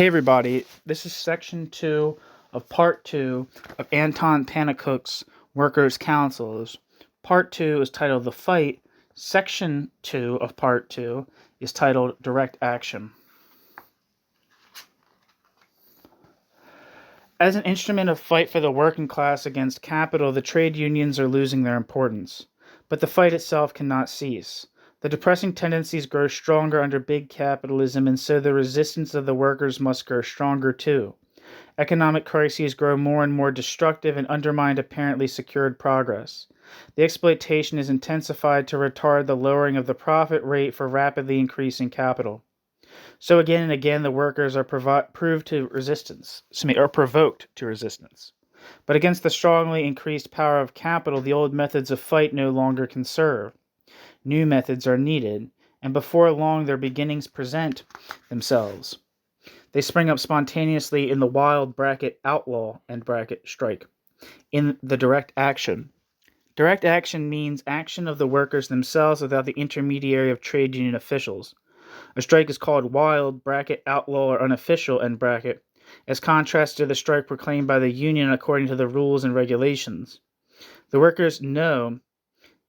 Hey everybody, this is section 2 of part 2 of Anton Pannekoek's Workers' Councils. Part 2 is titled The Fight. Section 2 of part 2 is titled Direct Action. As an instrument of fight for the working class against capital, the trade unions are losing their importance. But the fight itself cannot cease. The depressing tendencies grow stronger under big capitalism, and so the resistance of the workers must grow stronger too. Economic crises grow more and more destructive and undermine apparently secured progress. The exploitation is intensified to retard the lowering of the profit rate for rapidly increasing capital. So again and again, the workers are provoked to resistance. But against the strongly increased power of capital, the old methods of fight no longer can serve. New methods are needed, and before long their beginnings present themselves. They spring up spontaneously in the wild outlaw and strike. In the direct action. Direct action means action of the workers themselves without the intermediary of trade union officials. A strike is called wild outlaw or unofficial as contrast to the strike proclaimed by the union according to the rules and regulations. The workers know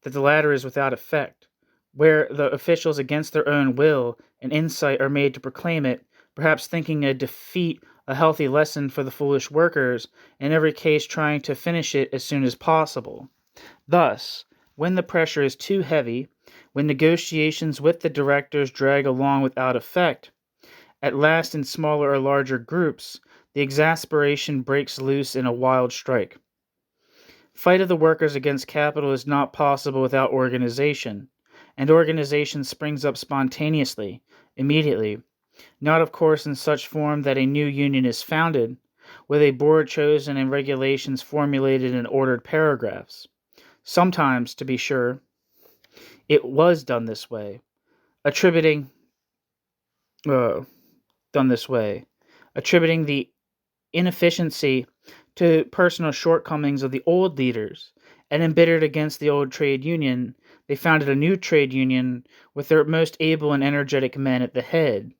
that the latter is without effect, where the officials against their own will and insight are made to proclaim it, perhaps thinking a defeat a healthy lesson for the foolish workers, in every case trying to finish it as soon as possible. Thus, when the pressure is too heavy, when negotiations with the directors drag along without effect, at last in smaller or larger groups, the exasperation breaks loose in a wild strike. Fight of the workers against capital is not possible without organization, and organization springs up spontaneously, immediately, not of course in such form that a new union is founded, with a board chosen and regulations formulated in ordered paragraphs. Sometimes, to be sure, it was done this way, attributing the inefficiency to personal shortcomings of the old leaders, and embittered against the old trade union, they founded a new trade union with their most able and energetic men at the head.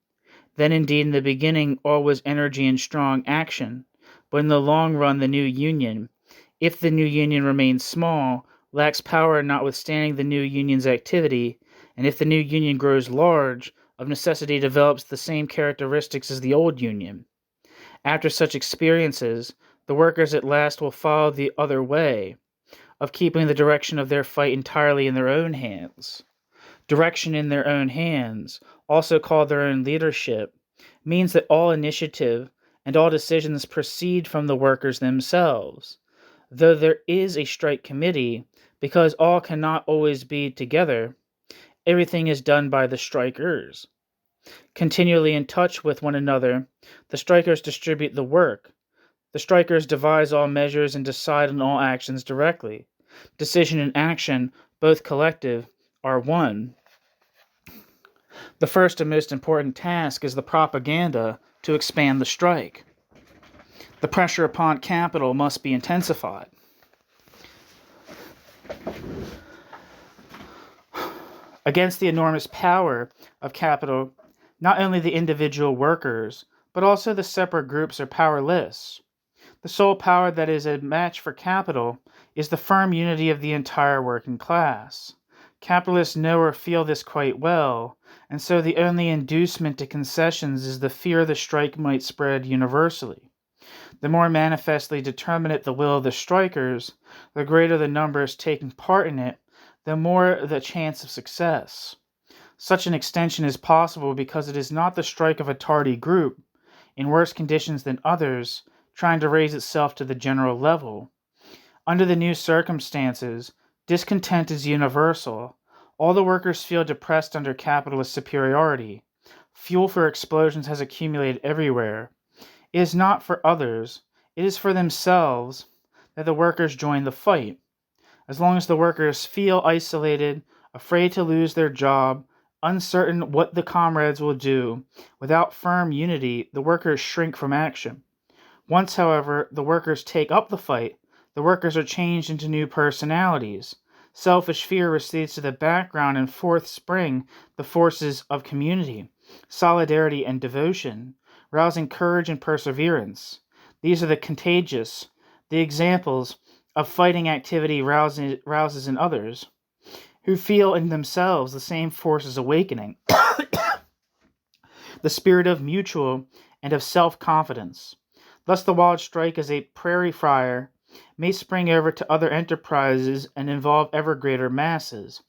Then indeed in the beginning all was energy and strong action, but in the long run the new union, if the new union remains small, lacks power notwithstanding the new union's activity, and if the new union grows large, of necessity develops the same characteristics as the old union. After such experiences, the workers at last will follow the other way, of keeping the direction of their fight entirely in their own hands. Direction in their own hands, also called their own leadership, means that all initiative and all decisions proceed from the workers themselves. Though there is a strike committee, because all cannot always be together, everything is done by the strikers. Continually in touch with one another, the strikers distribute the work. The strikers devise all measures and decide on all actions directly. Decision and action, both collective, are one. The first and most important task is the propaganda to expand the strike. The pressure upon capital must be intensified. Against the enormous power of capital, not only the individual workers, but also the separate groups are powerless. The sole power that is a match for capital is the firm unity of the entire working class. Capitalists know or feel this quite well, and so the only inducement to concessions is the fear the strike might spread universally. The more manifestly determinate the will of the strikers, the greater the numbers taking part in it, the more the chance of success. Such an extension is possible because it is not the strike of a tardy group, in worse conditions than others, trying to raise itself to the general level. Under the new circumstances, discontent is universal. All the workers feel depressed under capitalist superiority. Fuel for explosions has accumulated everywhere. It is not for others, it is for themselves that the workers join the fight. As long as the workers feel isolated, afraid to lose their job, uncertain what the comrades will do, without firm unity, the workers shrink from action. Once, however, the workers take up the fight, the workers are changed into new personalities. Selfish fear recedes to the background, and forth spring the forces of community, solidarity, and devotion. rousing courage and perseverance. These are the examples of fighting activity rouses in others, who feel in themselves the same forces awakening, the spirit of mutual and of self-confidence. Thus the wild strike as a prairie fire may spring over to other enterprises and involve ever greater masses.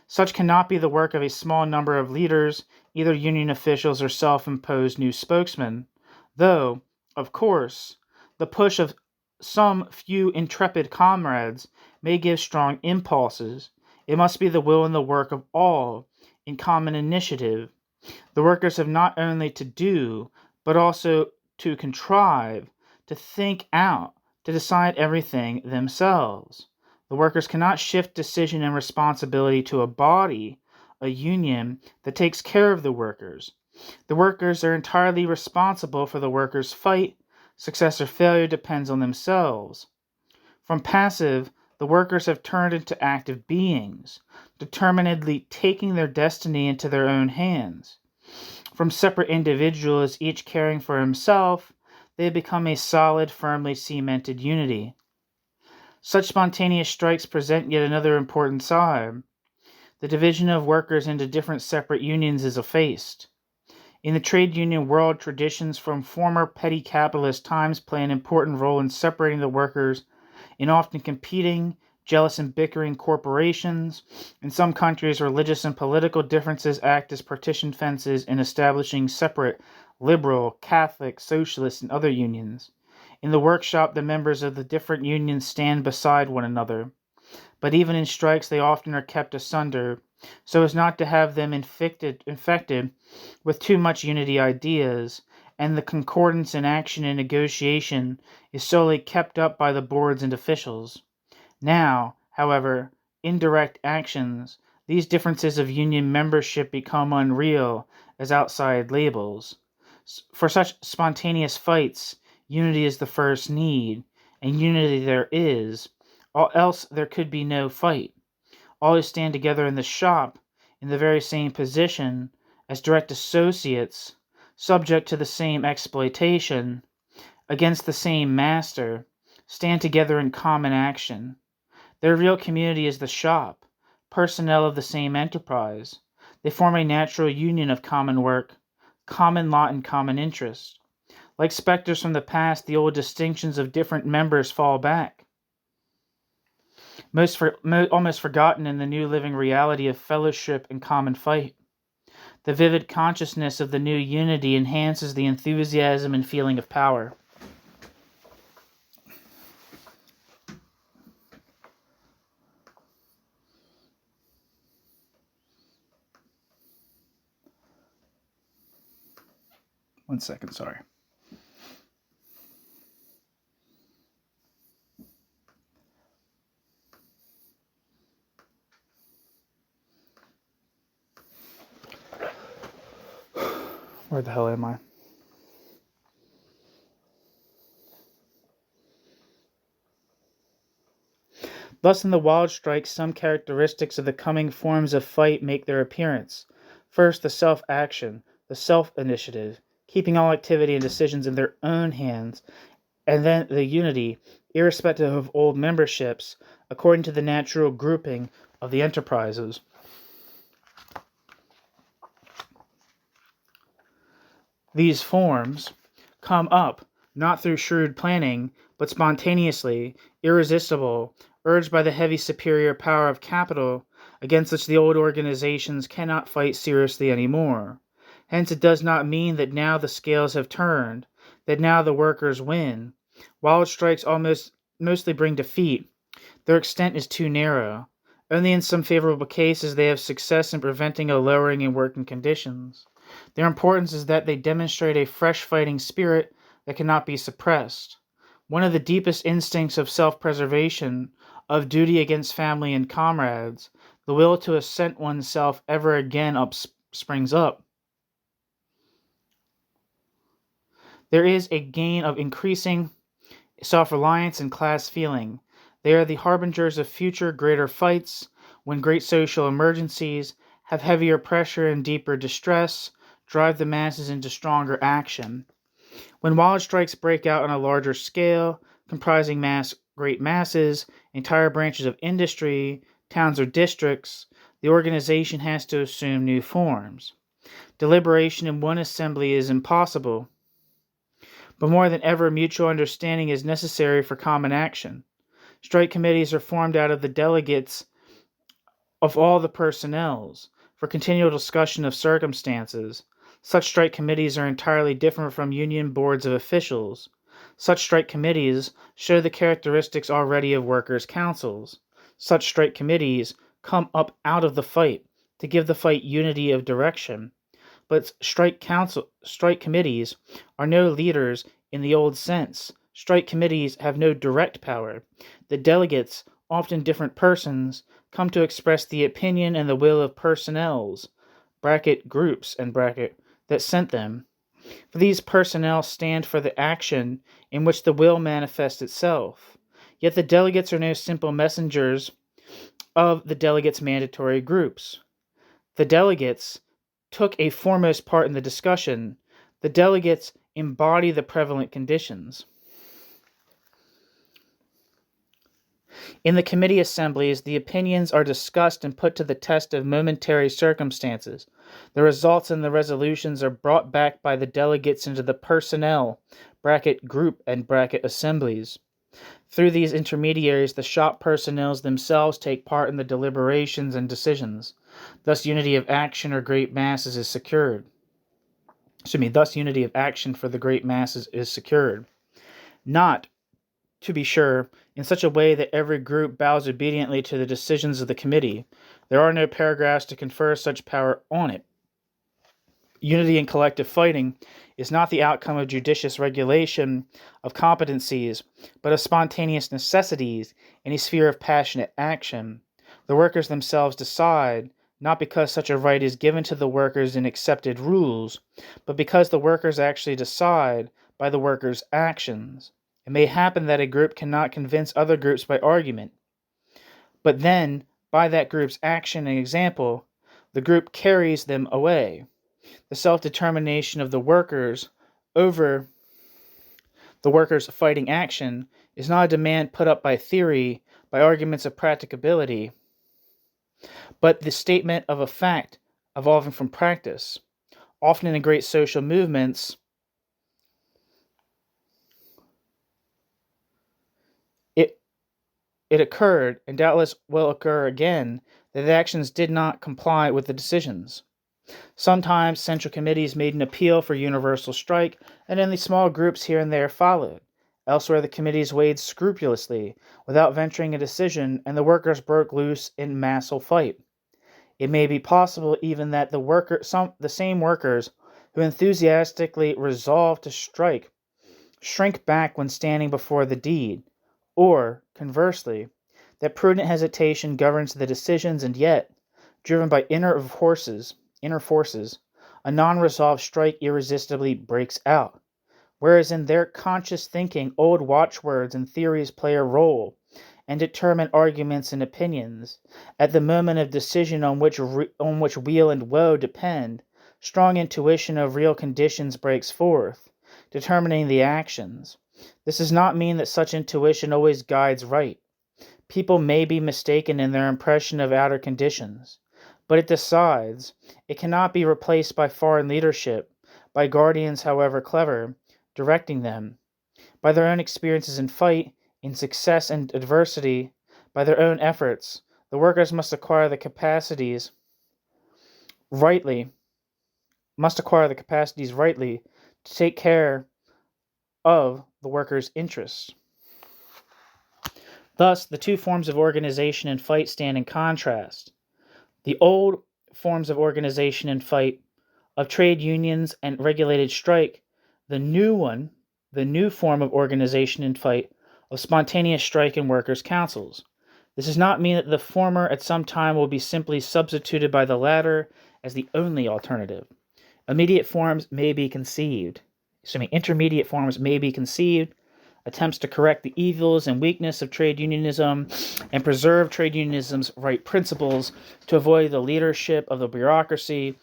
Such cannot be the work of a small number of leaders, either union officials or self-imposed new spokesmen, though, of course, the push of some few intrepid comrades may give strong impulses. It must be the will and the work of all in common initiative. The workers have not only to do, but also to contrive, to think out, to decide everything themselves. The workers cannot shift decision and responsibility to a body, a union, that takes care of the workers. The workers are entirely responsible for the workers' fight. Success or failure depends on themselves. From passive, the workers have turned into active beings, determinedly taking their destiny into their own hands. From separate individuals, each caring for himself, they have become a solid, firmly cemented unity. Such spontaneous strikes present yet another important side. The division of workers into different separate unions is effaced. In the trade union world, traditions from former petty capitalist times play an important role in separating the workers in often competing, jealous and bickering corporations. In some countries, religious and political differences act as partition fences in establishing separate liberal, Catholic, socialist, and other unions. In the workshop, the members of the different unions stand beside one another. But even in strikes, they often are kept asunder, so as not to have them infected with too much unity ideas, and the concordance in action and negotiation is solely kept up by the boards and officials. Now, however, indirect actions, these differences of union membership become unreal as outside labels. For such spontaneous fights, unity is the first need, and unity there is, or else there could be no fight. All who stand together in the shop, in the very same position, as direct associates, subject to the same exploitation, against the same master, stand together in common action. Their real community is the shop, personnel of the same enterprise. They form a natural union of common work, common lot and common interest. Like specters from the past, the old distinctions of different members fall back, almost forgotten in the new living reality of fellowship and common fight. The vivid consciousness of the new unity enhances the enthusiasm and feeling of power. One second, sorry. Where the hell am I? Thus, in the wild strikes, some characteristics of the coming forms of fight make their appearance. First, the self-action, the self-initiative, keeping all activity and decisions in their own hands, and then the unity, irrespective of old memberships, according to the natural grouping of the enterprises. These forms come up not through shrewd planning, but spontaneously, irresistible, urged by the heavy superior power of capital, against which the old organizations cannot fight seriously anymore. Hence it does not mean that now the scales have turned, that now the workers win. Wild strikes mostly bring defeat. Their extent is too narrow. Only in some favorable cases they have success in preventing a lowering in working conditions. Their importance is that they demonstrate a fresh fighting spirit that cannot be suppressed. One of the deepest instincts of self-preservation, of duty against family and comrades, the will to assent oneself ever again springs up. There is a gain of increasing self-reliance and class feeling. They are the harbingers of future greater fights, when great social emergencies have heavier pressure and deeper distress, drive the masses into stronger action. When wild strikes break out on a larger scale, comprising great masses, entire branches of industry, towns or districts, the organization has to assume new forms. Deliberation in one assembly is impossible, but more than ever, mutual understanding is necessary for common action. Strike committees are formed out of the delegates of all the personnels for continual discussion of circumstances. Such strike committees are entirely different from union boards of officials. Such strike committees show the characteristics already of workers' councils. Such strike committees come up out of the fight to give the fight unity of direction. But strike committees are no leaders in the old sense. Strike committees have no direct power. The delegates, often different persons, come to express the opinion and the will of personnels, groups, that sent them. For these personnel stand for the action in which the will manifests itself. Yet the delegates are no simple messengers of the delegates' mandatory groups. The delegates took a foremost part in the discussion. The delegates embody the prevalent conditions. In the committee assemblies, the opinions are discussed and put to the test of momentary circumstances. The results and the resolutions are brought back by the delegates into the personnel, group, and assemblies. Through these intermediaries, the shop personnels themselves take part in the deliberations and decisions. Thus, unity of action or great masses is secured. Thus, unity of action for the great masses is secured. Not, to be sure, in such a way that every group bows obediently to the decisions of the committee. There are no paragraphs to confer such power on it. Unity in collective fighting is not the outcome of judicious regulation of competencies, but of spontaneous necessities in a sphere of passionate action. The workers themselves decide, not because such a right is given to the workers in accepted rules, but because the workers actually decide by the workers' actions. It may happen that a group cannot convince other groups by argument, but then, by that group's action and example, the group carries them away. The self-determination of the workers over the workers' fighting action is not a demand put up by theory, by arguments of practicability, but the statement of a fact evolving from practice. Often in the great social movements, it occurred, and doubtless will occur again, that the actions did not comply with the decisions. Sometimes central committees made an appeal for universal strike, and only small groups here and there followed. Elsewhere, the committees weighed scrupulously, without venturing a decision, and the workers broke loose in massal fight. It may be possible even that the same workers who enthusiastically resolve to strike shrink back when standing before the deed, or, conversely, that prudent hesitation governs the decisions, and yet, driven by inner forces, a non-resolved strike irresistibly breaks out. Whereas in their conscious thinking, old watchwords and theories play a role, and determine arguments and opinions. At the moment of decision on which weal and woe depend, strong intuition of real conditions breaks forth, determining the actions. This does not mean that such intuition always guides right. People may be mistaken in their impression of outer conditions, but it decides. It cannot be replaced by foreign leadership, by guardians however clever, directing them. By their own experiences in fight, in success and adversity, by their own efforts, the workers must acquire the capacities rightly to take care of the workers' interests. Thus, the two forms of organization and fight stand in contrast. The old forms of organization and fight of trade unions and regulated strike, the new form of organization and fight of spontaneous strike and workers' councils. This does not mean that the former at some time will be simply substituted by the latter as the only alternative. Intermediate forms may be conceived. Attempts to correct the evils and weakness of trade unionism and preserve trade unionism's right principles, to avoid the leadership of the bureaucracy,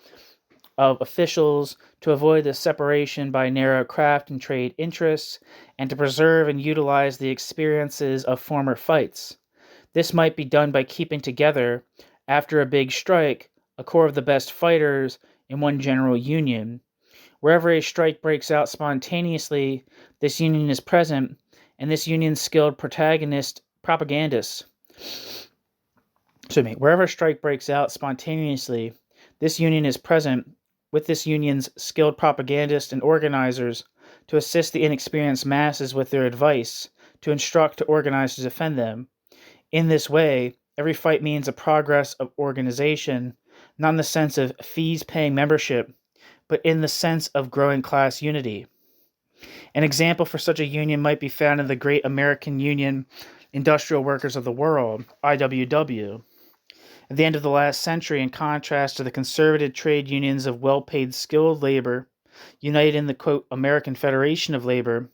of officials to avoid the separation by narrow craft and trade interests, and to preserve and utilize the experiences of former fights. This might be done by keeping together, after a big strike, a corps of the best fighters in one general union. Wherever a strike breaks out spontaneously, this union is present, and this union's skilled propagandists. Wherever a strike breaks out spontaneously, this union is present, with this union's skilled propagandists and organizers, to assist the inexperienced masses with their advice, to instruct, to organize, to defend them. In this way, every fight means a progress of organization, not in the sense of fees-paying membership, but in the sense of growing class unity. An example for such a union might be found in the Great American Union Industrial Workers of the World, IWW. At the end of the last century, in contrast to the conservative trade unions of well-paid skilled labor, united in the, quote, American Federation of Labor,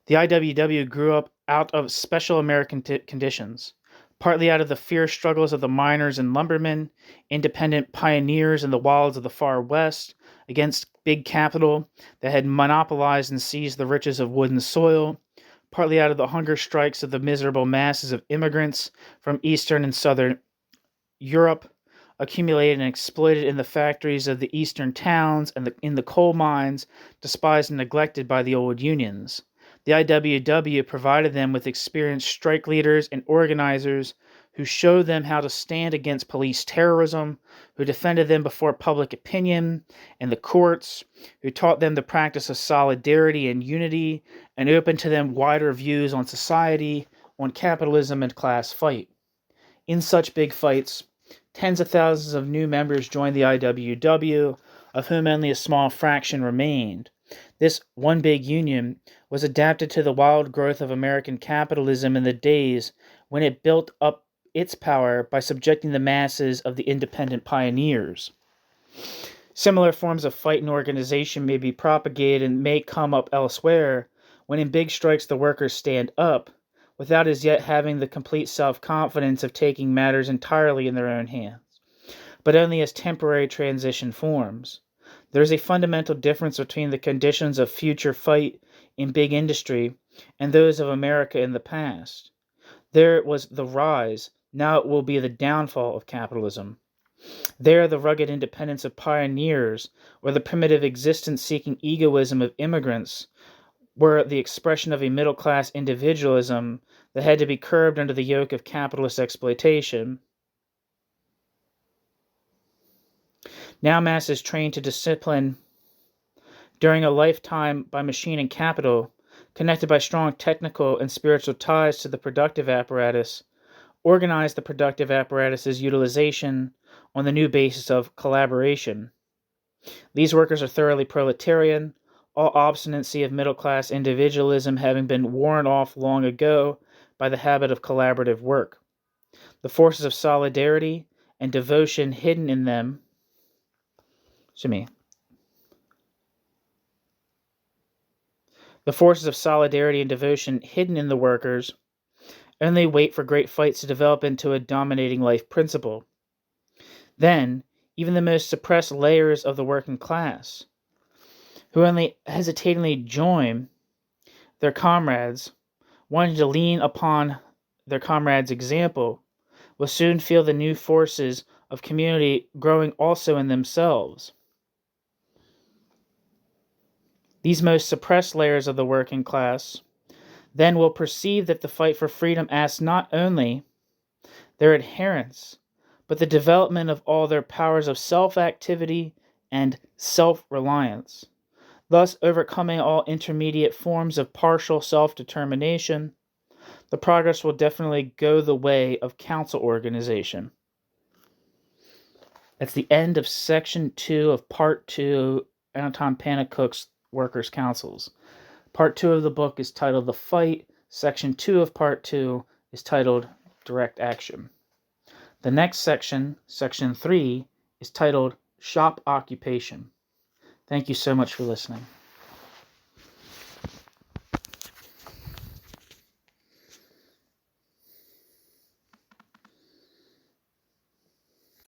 the IWW grew up out of special American conditions, partly out of the fierce struggles of the miners and lumbermen, independent pioneers in the wilds of the far West, against big capital that had monopolized and seized the riches of wood and soil, partly out of the hunger strikes of the miserable masses of immigrants from Eastern and Southern Europe, accumulated and exploited in the factories of the eastern towns and in the coal mines, despised and neglected by the old unions. The IWW provided them with experienced strike leaders and organizers who showed them how to stand against police terrorism, who defended them before public opinion and the courts, who taught them the practice of solidarity and unity, and opened to them wider views on society, on capitalism and class fight. In such big fights, tens of thousands of new members joined the IWW, of whom only a small fraction remained. This one big union was adapted to the wild growth of American capitalism in the days when it built up its power by subjecting the masses of the independent pioneers. Similar forms of fight and organization may be propagated and may come up elsewhere when in big strikes the workers stand up, without as yet having the complete self-confidence of taking matters entirely in their own hands, but only as temporary transition forms. There is a fundamental difference between the conditions of future fight in big industry and those of America in the past. There it was the rise, now it will be the downfall of capitalism. There the rugged independence of pioneers, or the primitive existence-seeking egoism of immigrants, were the expression of a middle-class individualism that had to be curbed under the yoke of capitalist exploitation. Now masses trained to discipline during a lifetime by machine and capital, connected by strong technical and spiritual ties to the productive apparatus, organize the productive apparatus's utilization on the new basis of collaboration. These workers are thoroughly proletarian, all obstinacy of middle-class individualism having been worn off long ago by the habit of collaborative work. The forces of solidarity and devotion hidden in them The forces of solidarity and devotion hidden in the workers only wait for great fights to develop into a dominating life principle. Then, even the most suppressed layers of the working class, who only hesitatingly join their comrades, wanting to lean upon their comrades' example, will soon feel the new forces of community growing also in themselves. These most suppressed layers of the working class then will perceive that the fight for freedom asks not only their adherence, but the development of all their powers of self-activity and self-reliance, thus overcoming all intermediate forms of partial self-determination. The progress will definitely go the way of council organization. That's the end of Section 2 of Part 2, Anton Pannekoek's Workers' Councils. Part 2 of the book is titled The Fight. Section 2 of Part 2, is titled Direct Action. The next section, Section 3, is titled Shop Occupation. Thank you so much for listening.